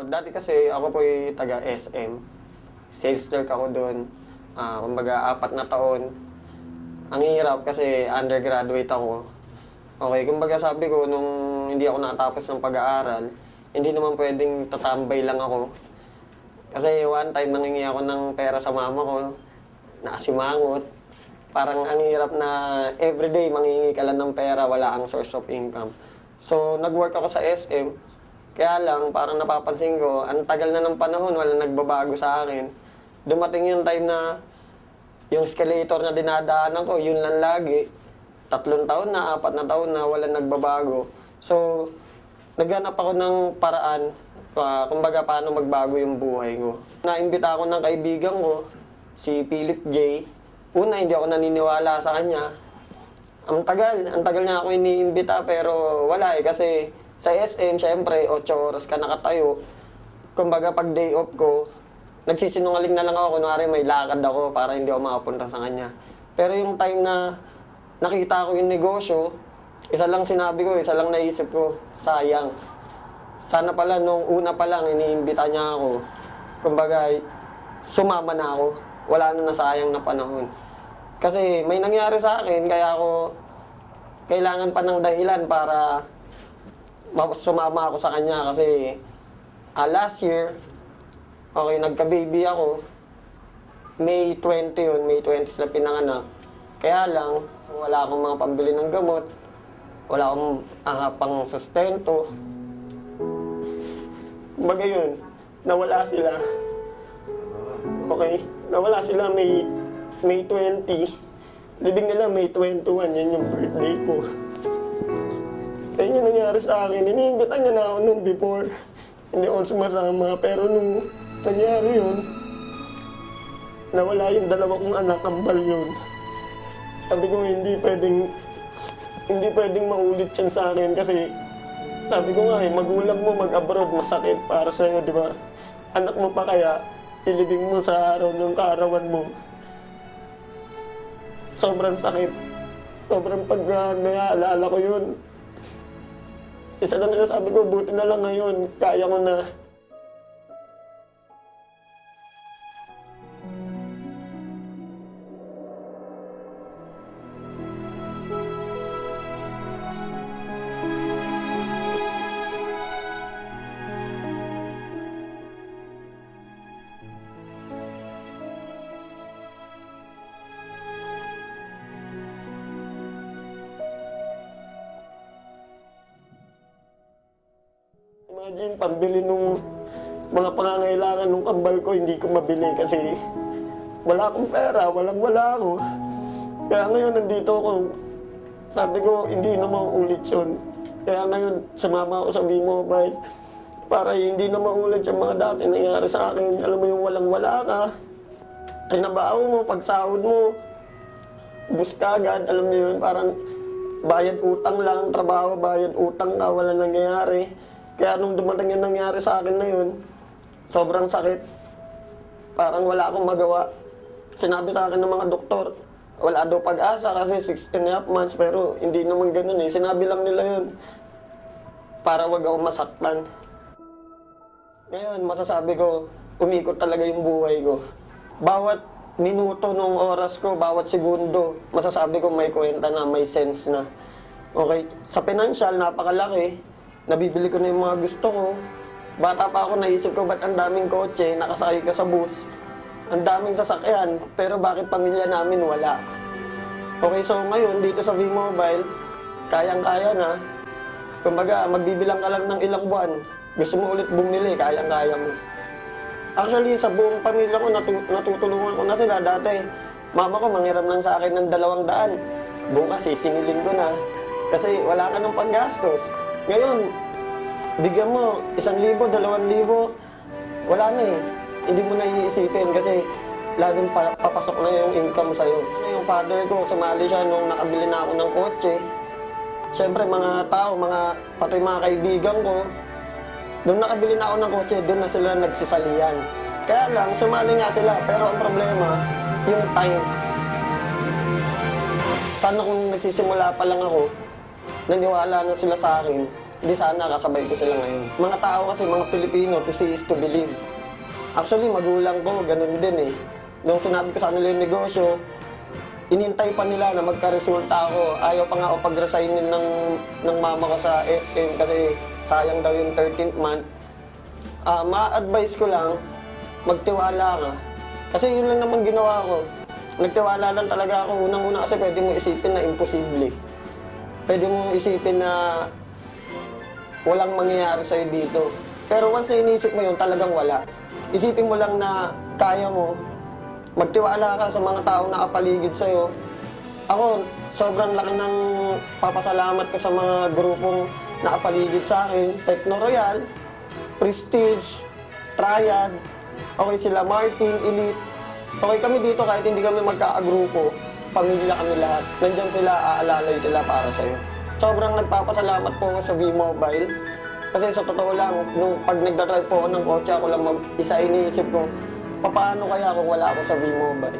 Dati kasi ako po'y taga SM. Sales clerk ako doon. Kumbaga, 4 na taon. Ang hirap kasi undergraduate ako. Okay, kumbaga sabi ko, nung hindi ako nakatapos ng pag-aaral, hindi naman pwedeng tatambay lang ako. Kasi one time, nangingi ako ng pera sa mama ko, nakasimangot. Parang ang hirap na everyday mangingi ka lang ng pera, wala ang source of income. So, nag-work ako sa SM. Kaya lang, parang napapansin ko, ang tagal na ng panahon, wala nagbabago sa akin. Dumating yung time na yung escalator na dinadaanan ko, yun lang lagi. 3 taon na, 4 na taon na, wala nagbabago. So, naghanap ako ng paraan, kumbaga paano magbago yung buhay ko. Naimbita ako ng kaibigan ko, si Philip J. Una, hindi ako naniniwala sa kanya. Ang tagal niya ako iniimbita pero wala kasi sa SM, syempre, 8 oras ka nakatayo. Kumbaga, pag day off ko, nagsisinungaling na lang ako, kunwari may lakad ako para hindi ako makapunta sa kanya. Pero yung time na nakita ko yung negosyo, isa lang sinabi ko, isa lang naisip ko, sayang. Sana pala nung una pa lang, iniimbita niya ako. Kumbaga, sumama na ako. Wala na nasayang na panahon. Kasi may nangyari sa akin, kaya ako kailangan pa ng dahilan para sumama ako sa kanya. Kasi last year, okay, nagka-baby ako. May 20 yun, May 20 sila pinanganak. Kaya lang, wala akong mga pambili ng gamot. Wala akong pang sustento. Kumbaga yun, nawala sila. Okay, nawala sila May 20. Libing nila May 21, yan yung birthday ko. Kaya yun yung nangyari sa akin. Iniimbitan niya na ako nung before. Hindi ako sumasama. Pero nung nangyari yun, nawala yung 2 kong anak, kambal yun. Sabi ko, hindi pwedeng maulit yan sa akin kasi sabi ko nga magulang mo mag-abroad, masakit para sa'yo, di ba? Anak mo pa kaya, ilibing mo sa araw ng kaarawan mo. Sobrang sakit. Sobrang pag naalala ko yun. Isa lang nila sabi ko, buti na lang ngayon, kaya ko na. Imagine, pambili nung mga pangangailangan nung kambal ko, hindi ko mabili kasi wala akong pera, wala ako. Kaya ngayon, nandito ako. Sabi ko, hindi na mauulit yun. Kaya ngayon, sumama ako sa V-Mobile para hindi na maulit yung mga dati nangyari sa akin. Alam mo yung walang-wala ka. Kinabaho mo, pagsahod mo, bus ka agad, alam mo yun, parang bayad utang lang, trabaho, bayad utang ka, wala nangyayari. Kaya nung dumating yung nangyari sa akin na yun, sobrang sakit. Parang wala akong magawa. Sinabi sa akin ng mga doktor, wala daw pag-asa kasi 6.5 months, pero hindi naman ganun eh. Sinabi lang nila yun para wag ako masaktan. Ngayon, masasabi ko, umikot talaga yung buhay ko. Bawat minuto ng oras ko, bawat segundo, masasabi ko may kwenta na, may sense na. Okay, sa financial, napakalaki. Nabibili ko na yung mga gusto ko. Bata pa ako, naisip ko, ba't ang daming kotse, nakasakay ka sa bus? Ang daming sasakyan, pero bakit pamilya namin wala? Okay, so ngayon, dito sa V-Mobile, kayang-kaya na. Kumbaga, magbibilang ka lang ng ilang buwan. Gusto mo ulit bumili, kayang-kaya mo. Actually, sa buong pamilya ko, natutulungan ko na sila. Dati, mama ko manghiram lang sa akin ng 200. Bukas, sisingilin ko na. Kasi wala ka ng panggastos. Ngayon, bigyan mo 1,000, 2,000, wala na eh. Hindi mo na iisipin kasi laging papasok na yung income sa'yo. Yung father ko, sumali siya nung nakabili na ako ng kotse. Siyempre, mga tao, pati mga kaibigan ko, nung nakabili na ako ng kotse, doon na sila nagsisalian. Kaya lang, sumali nga sila, pero ang problema, yung time. Sana kung nagsisimula pa lang ako, naniwala na sila sa akin, di sana kasabay ko sila ngayon. Mga tao kasi, mga Pilipino, to see is to believe. Actually, magulang ko, ganun din eh. Nung sinabi ko sa kanila yung negosyo, inintay pa nila na magka-resulta ako. Ayaw pa nga ako pag-resignin ng mama ko sa SM kasi sayang daw yung 13th month. Ma-advise ko lang, magtiwala ka. Kasi yun lang naman ginawa ko. Nagtiwala lang talaga ako. Unang-una kasi pwede mo isipin na imposible. Pwede mo isipin na walang mangyayari sa'yo dito. Pero once na inisip mo yun, talagang wala. Isipin mo lang na kaya mo, magtiwala ka sa mga taong nakapaligid sa'yo. Ako, sobrang laki ng papasalamat ko sa mga grupong nakapaligid sa akin. Techno Royal, Prestige, Triad, okay sila Martin, Elite. Okay kami dito kahit hindi kami magkaagrupo. Pamilya kami lahat. Nandyan sila, aalalay sila para sa'yo. Sobrang nagpapasalamat po ako sa V-Mobile. Kasi sa totoo lang, nung pag nagdadrive po ako ng kotse, ako lang isa iniisip ko, paano kaya kung wala ako sa V-Mobile?